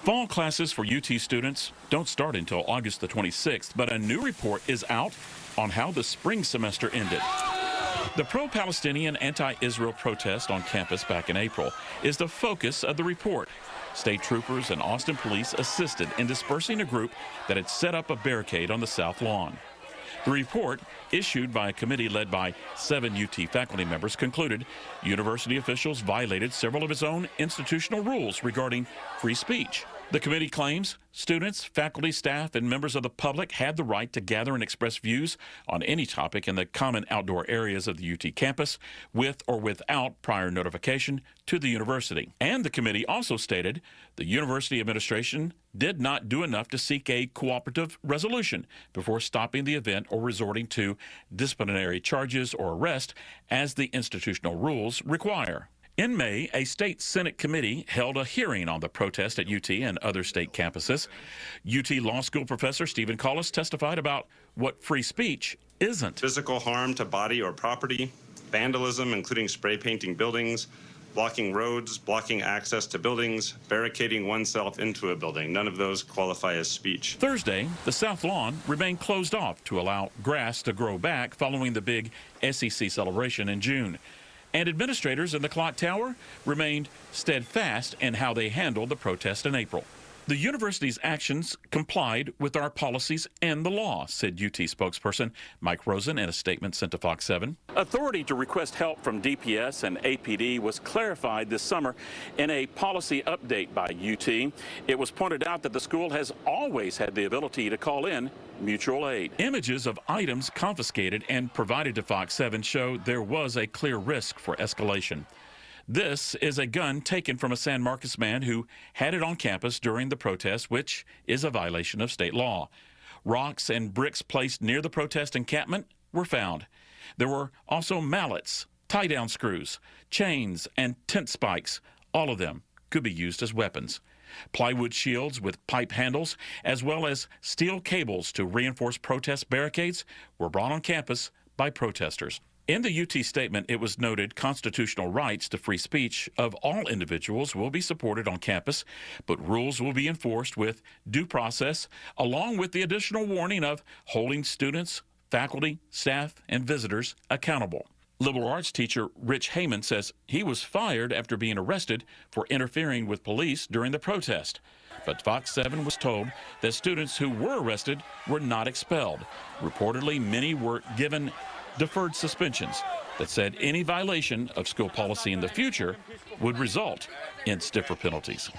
Fall classes for UT students don't start until August the 26th, but a new report is out on how the spring semester ended. The pro-Palestinian anti-Israel protest on campus back in April is the focus of the report. State troopers and Austin police assisted in dispersing a group that had set up a barricade on the South Lawn. The report, issued by a committee led by 7 UT faculty members, concluded university officials violated several of its own institutional rules regarding free speech. The committee claims students, faculty, staff, and members of the public had the right to gather and express views on any topic in the common outdoor areas of the UT campus with or without prior notification to the university. And the committee also stated the university administration did not do enough to seek a cooperative resolution before stopping the event or resorting to disciplinary charges or arrest as the institutional rules require. In May, a state Senate committee held a hearing on the protest at UT and other state campuses. UT Law School professor Stephen Collis testified about what free speech isn't. Physical harm to body or property, vandalism, including spray painting buildings, blocking roads, blocking access to buildings, barricading oneself into a building. None of those qualify as speech. Thursday, the South Lawn remained closed off to allow grass to grow back following the big SEC celebration in June. And administrators in the clock tower remained steadfast in how they handled the protest in April. The university's actions complied with our policies and the law, said UT spokesperson Mike Rosen in a statement sent to Fox 7. Authority to request help from DPS and APD was clarified this summer in a policy update by UT. It was pointed out that the school has always had the ability to call in mutual aid. Images of items confiscated and provided to Fox 7 show there was a clear risk for escalation. This is a gun taken from a San Marcos man who had it on campus during the protest, which is a violation of state law. Rocks and bricks placed near the protest encampment were found. There were also mallets, tie-down screws, chains, and tent spikes. All of them could be used as weapons. Plywood shields with pipe handles, as well as steel cables to reinforce protest barricades, were brought on campus by protesters. In the UT statement, it was noted constitutional rights to free speech of all individuals will be supported on campus, but rules will be enforced with due process, along with the additional warning of holding students, faculty, staff, and visitors accountable. Liberal arts teacher Rich Heyman says he was fired after being arrested for interfering with police during the protest. But Fox 7 was told that students who were arrested were not expelled. Reportedly, many were given deferred suspensions that said any violation of school policy in the future would result in stiffer penalties.